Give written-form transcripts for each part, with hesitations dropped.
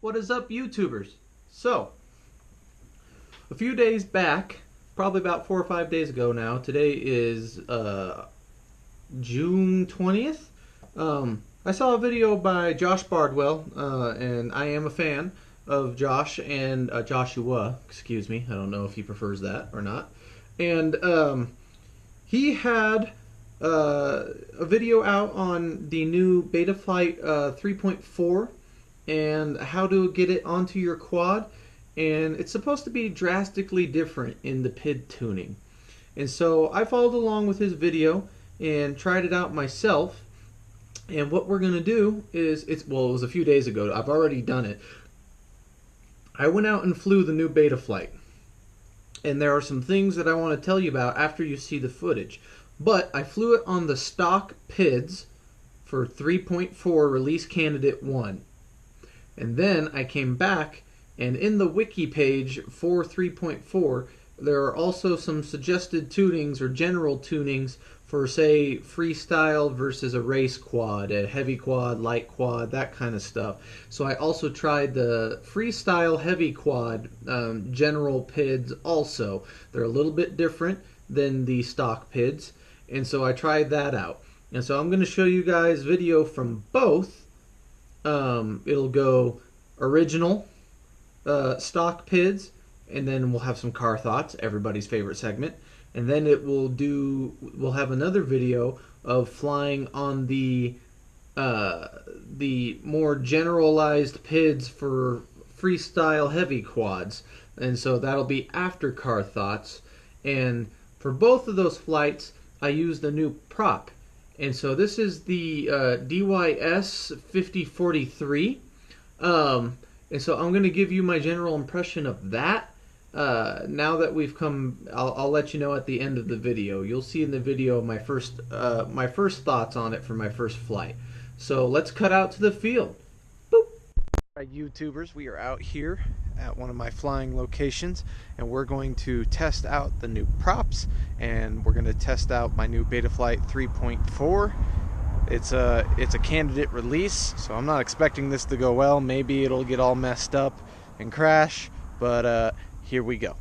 What is up, YouTubers? So, a few days back, probably about 4 or 5 days ago now, today is June 20th, I saw a video by Josh Bardwell, and I am a fan of Josh and Joshua, excuse me, I don't know if he prefers that or not, and he had a video out on the new Betaflight 3.4 and how to get it onto your quad, and it's supposed to be drastically different in the PID tuning. And so I followed along with his video and tried it out myself, and what we're gonna do is, it was a few days ago, I've already done it. I went out and flew the new Betaflight, and there are some things that I want to tell you about after you see the footage. But I flew it on the stock PIDs for 3.4 release candidate 1. And then I came back, and in the wiki page for 3.4, there are also some suggested tunings or general tunings for, say, freestyle versus a race quad, a heavy quad, light quad, that kind of stuff. So I also tried the freestyle heavy quad general PIDs also. They're a little bit different than the stock PIDs, and so I tried that out. And so I'm going to show you guys video from both. It'll go original stock PIDs, and then we'll have some car thoughts, everybody's favorite segment, and then we'll have another video of flying on the more generalized PIDs for freestyle heavy quads, and so that'll be after car thoughts. And for both of those flights I used a new prop. And so this is the DYS 5043, and so I'm going to give you my general impression of that. Now that we've come, I'll let you know at the end of the video. You'll see in the video my first thoughts on it for my first flight. So let's cut out to the field. Boop. Alright, YouTubers, we are out here at one of my flying locations, and we're going to test out the new props, and we're going to test out my new Betaflight 3.4. It's a candidate release, so I'm not expecting this to go well. Maybe it'll get all messed up and crash, but here we go.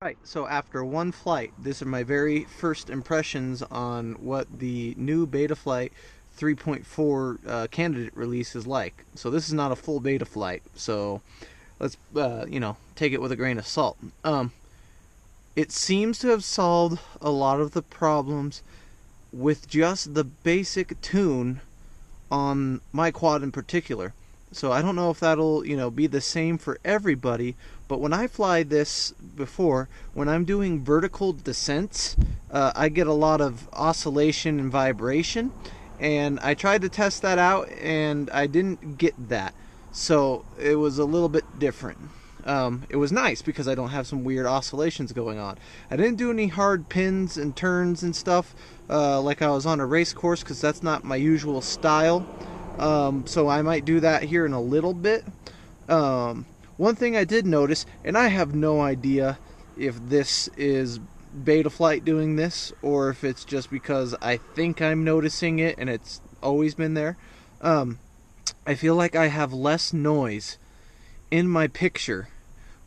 Right, so after one flight, these are my very first impressions on what the new Betaflight 3.4 candidate release is like. So this is not a full Betaflight, so let's take it with a grain of salt. It seems to have solved a lot of the problems with just the basic tune on my quad in particular. So I don't know if that'll, be the same for everybody, but when I fly this before, when I'm doing vertical descents, I get a lot of oscillation and vibration, and I tried to test that out, and I didn't get that. So it was a little bit different. It was nice because I don't have some weird oscillations going on. I didn't do any hard pins and turns and stuff like I was on a race course, because that's not my usual style. So I might do that here in a little bit. One thing I did notice, and I have no idea if this is Betaflight doing this or if it's just because I think I'm noticing it and it's always been there. I feel like I have less noise in my picture,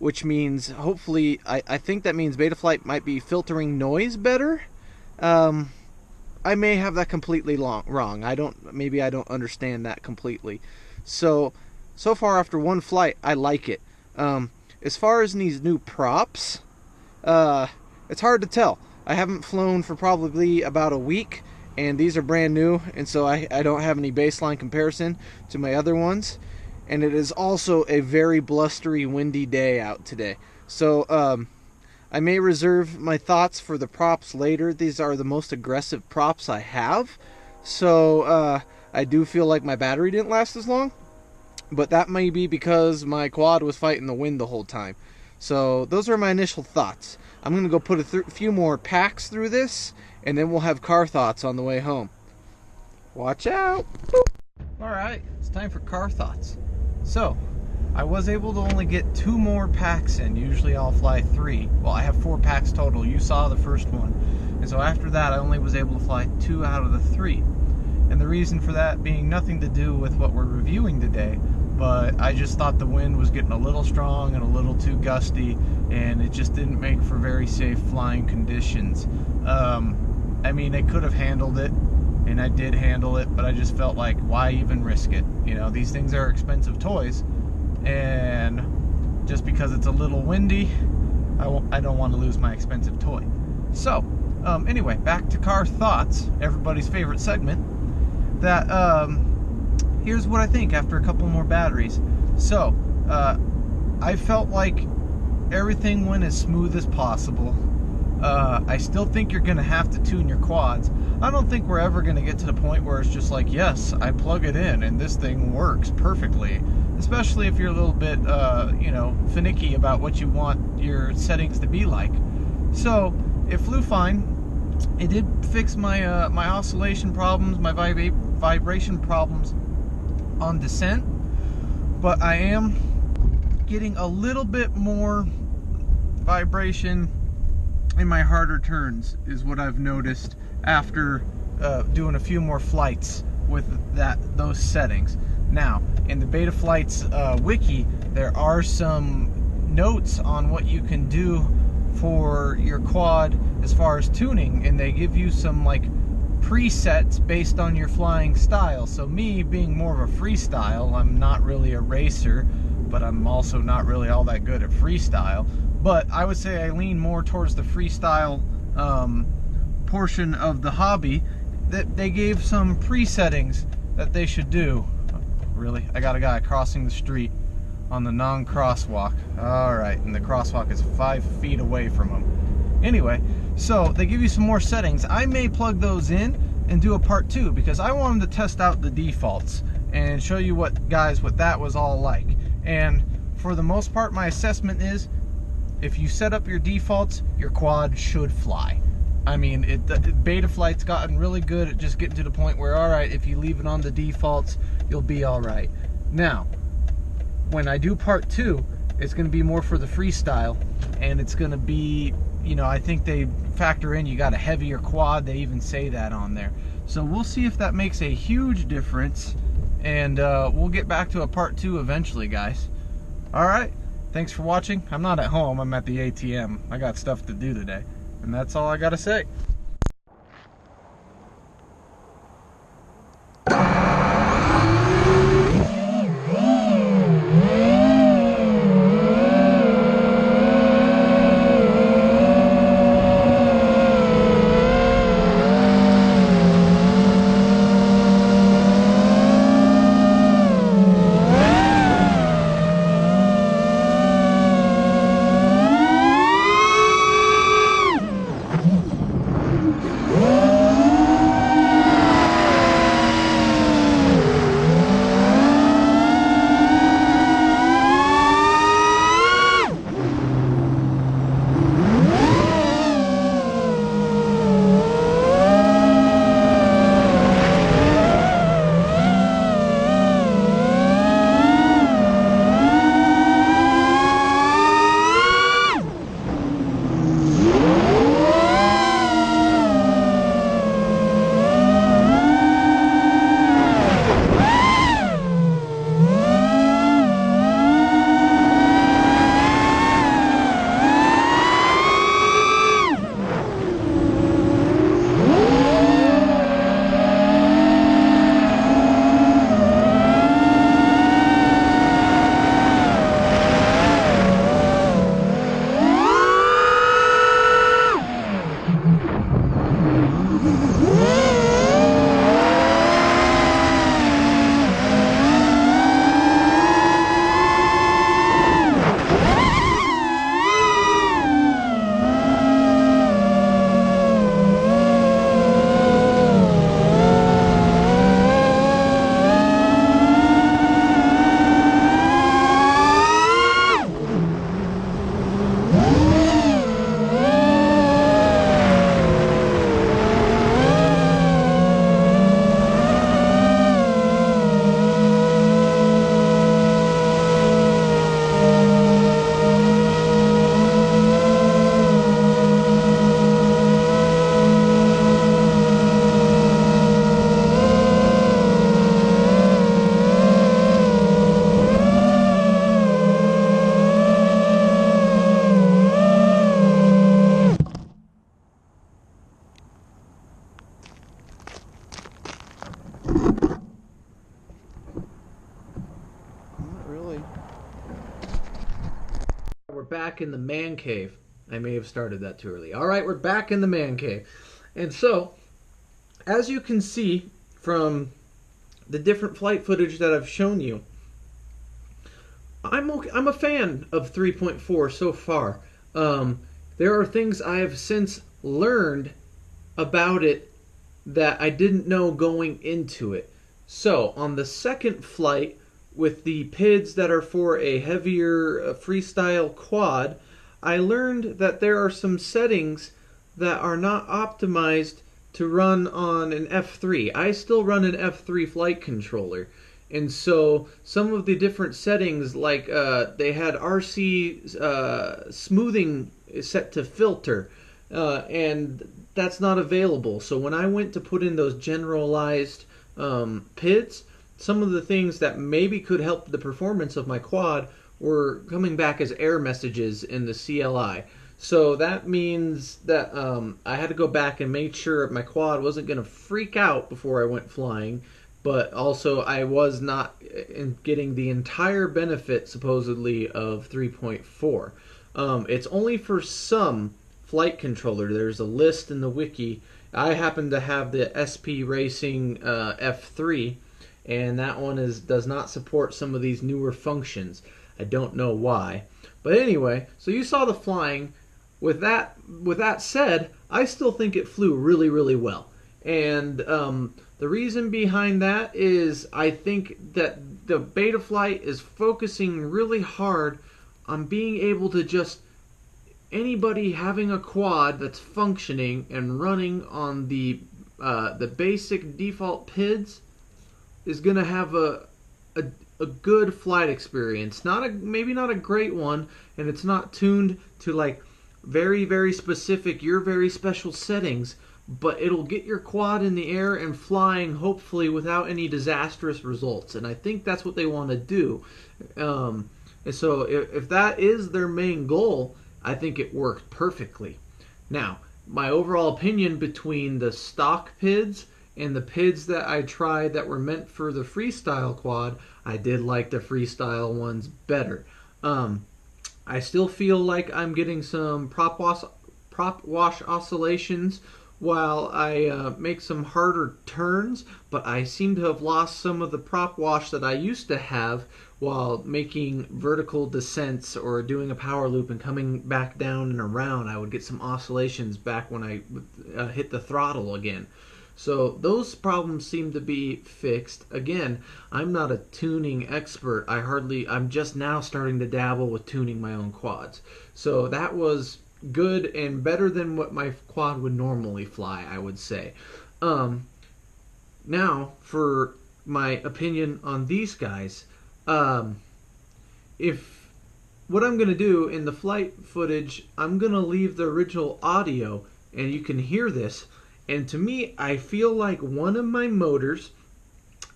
which means hopefully I think that means Betaflight might be filtering noise better. I may have that completely wrong. Maybe I don't understand that completely. So far after one flight, I like it. As far as these new props, it's hard to tell. I haven't flown for probably about a week, and these are brand new, and so I don't have any baseline comparison to my other ones. And it is also a very blustery, windy day out today. So I may reserve my thoughts for the props later. These are the most aggressive props I have. So I do feel like my battery didn't last as long. But that may be because my quad was fighting the wind the whole time. So those are my initial thoughts. I'm going to go put a few more packs through this, and then we'll have car thoughts on the way home. Watch out! Alright, it's time for car thoughts. So, I was able to only get 2 more packs in. Usually I'll fly 3. Well, I have 4 packs total. You saw the first one. And so after that, I only was able to fly 2 out of the 3. And the reason for that being nothing to do with what we're reviewing today, but I just thought the wind was getting a little strong and a little too gusty, and it just didn't make for very safe flying conditions. I mean, I could have handled it, and I did handle it, but I just felt like, why even risk it? These things are expensive toys, and just because it's a little windy, I don't want to lose my expensive toy. So, anyway, back to car thoughts, everybody's favorite segment. Here's what I think after a couple more batteries. So, I felt like everything went as smooth as possible. I still think you're going to have to tune your quads. I don't think we're ever going to get to the point where it's just like, yes, I plug it in and this thing works perfectly. Especially if you're a little bit, finicky about what you want your settings to be like. So, it flew fine. It did fix my my oscillation problems, my vibration problems on descent, but I am getting a little bit more vibration in my harder turns, is what I've noticed after doing a few more flights with those settings. Now, in the Betaflight's wiki, there are some notes on what you can do for your quad as far as tuning, and they give you some like presets based on your flying style. So me being more of a freestyle, I'm not really a racer, but I'm also not really all that good at freestyle. But I would say I lean more towards the freestyle portion of the hobby. That they gave some presettings that they should do. Really? I got a guy crossing the street on the non-crosswalk. Alright, and the crosswalk is 5 feet away from him. Anyway, so they give you some more settings. I may plug those in and do a part 2, because I wanted to test out the defaults and show you what that was all like. And for the most part, my assessment is, if you set up your defaults, your quad should fly. I mean, Betaflight's gotten really good at just getting to the point where, alright, if you leave it on the defaults, you'll be alright. Now, when I do part 2, it's going to be more for the freestyle, and it's going to be, I think they factor in you got a heavier quad. They even say that on there. So we'll see if that makes a huge difference, and we'll get back to a part 2 eventually, guys. Alright, Thanks for watching. I'm not at home, I'm at the ATM. I got stuff to do today. And that's all I gotta say. We're back in the man cave. I may have started that too early. All right, we're back in the man cave. And so, as you can see from the different flight footage that I've shown you, I'm a fan of 3.4 so far. There are things I have since learned about it that I didn't know going into it. So, on the second flight, with the PIDs that are for a heavier freestyle quad, I learned that there are some settings that are not optimized to run on an F3. I still run an F3 flight controller. And so some of the different settings, like they had RC smoothing set to filter, and that's not available. So when I went to put in those generalized PIDs, some of the things that maybe could help the performance of my quad were coming back as error messages in the CLI. So that means that I had to go back and make sure my quad wasn't going to freak out before I went flying, but also I was not getting the entire benefit, supposedly, of 3.4. It's only for some flight controller. There's a list in the wiki. I happen to have the SP Racing F3, and that one does not support some of these newer functions. I don't know why. But anyway, so you saw the flying. With that said, I still think it flew really, really well. And the reason behind that is I think that the Betaflight is focusing really hard on being able to just anybody having a quad that's functioning and running on the basic default PIDs is going to have a good flight experience. Maybe not a great one, and it's not tuned to like very, very specific, your very special settings, but it'll get your quad in the air and flying, hopefully without any disastrous results. And I think that's what they want to do. And so if that is their main goal, I think it worked perfectly. Now, my overall opinion between the stock PIDs and the PIDs that I tried that were meant for the freestyle quad, I did like the freestyle ones better. I still feel like I'm getting some prop wash oscillations while I make some harder turns, but I seem to have lost some of the prop wash that I used to have while making vertical descents or doing a power loop and coming back down and around. I would get some oscillations back when I hit the throttle again. So those problems seem to be fixed. Again, I'm not a tuning expert. I'm just now starting to dabble with tuning my own quads. So that was good and better than what my quad would normally fly, I would say. Now, for my opinion on these guys, if what I'm going to do in the flight footage, I'm going to leave the original audio and you can hear this. And to me, I feel like one of my motors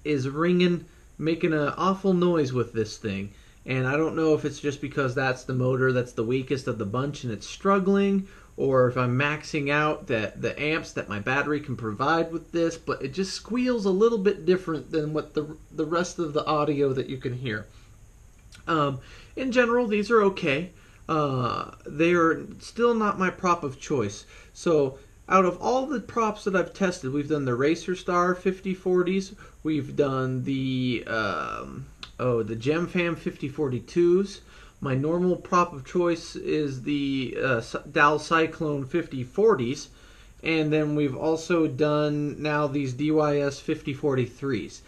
is ringing, making an awful noise with this thing. And I don't know if it's just because that's the motor that's the weakest of the bunch and it's struggling, or if I'm maxing out the amps that my battery can provide with this, but it just squeals a little bit different than what the rest of the audio that you can hear. In general, these are okay. They are still not my prop of choice. So out of all the props that I've tested, we've done the Racer Star 5040s, we've done the GemFam 5042s. My normal prop of choice is the Dow Cyclone 5040s, and then we've also done now these DYS 5043s.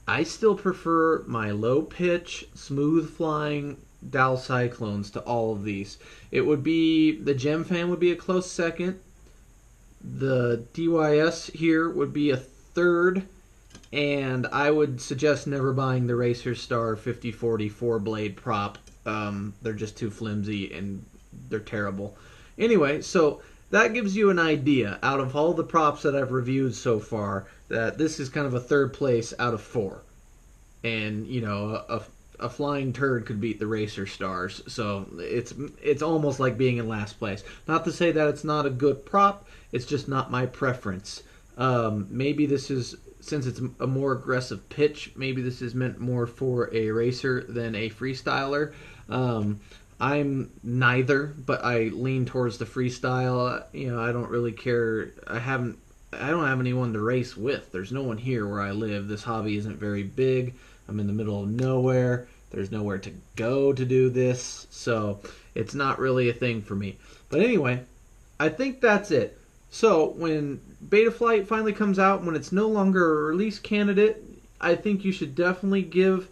I still prefer my low pitch, smooth flying Dow Cyclones to all of these. It would be, the GemFam would be a close second. The DYS here would be a third, and I would suggest never buying the Racer Star 5040 4-blade prop. They're just too flimsy and they're terrible. Anyway, so that gives you an idea out of all the props that I've reviewed so far that this is kind of a third place out of 4. And, you know, a flying turd could beat the Racer Stars, so it's almost like being in last place. Not to say that it's not a good prop, it's just not my preference. Maybe this is, since it's a more aggressive pitch, maybe this is meant more for a racer than a freestyler. I'm neither, but I lean towards the freestyle. You know, I don't really care. I don't have anyone to race with. There's no one here where I live. This hobby isn't very big. I'm in the middle of nowhere. There's nowhere to go to do this, so it's not really a thing for me. But anyway, I think that's it. So when Betaflight finally comes out, when it's no longer a release candidate, I think you should definitely give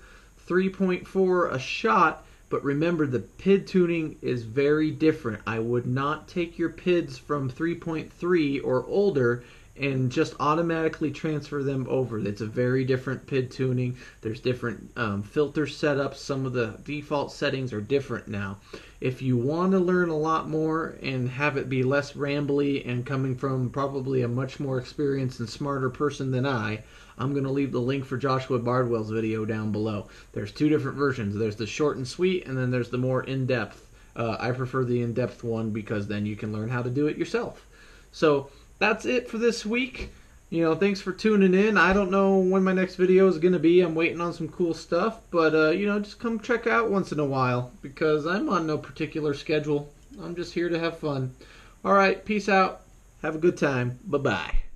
3.4 a shot. But remember, the PID tuning is very different. I would not take your PIDs from 3.3 or older and just automatically transfer them over. It's a very different PID tuning. There's different filter setups. Some of the default settings are different now. If you want to learn a lot more and have it be less rambly and coming from probably a much more experienced and smarter person than I'm going to leave the link for Joshua Bardwell's video down below. There's 2 different versions. There's the short and sweet, and then there's the more in-depth. I prefer the in-depth one because then you can learn how to do it yourself. So that's it for this week. You know, thanks for tuning in. I don't know when my next video is going to be. I'm waiting on some cool stuff. But, you know, just come check out once in a while because I'm on no particular schedule. I'm just here to have fun. All right, peace out. Have a good time. Bye-bye.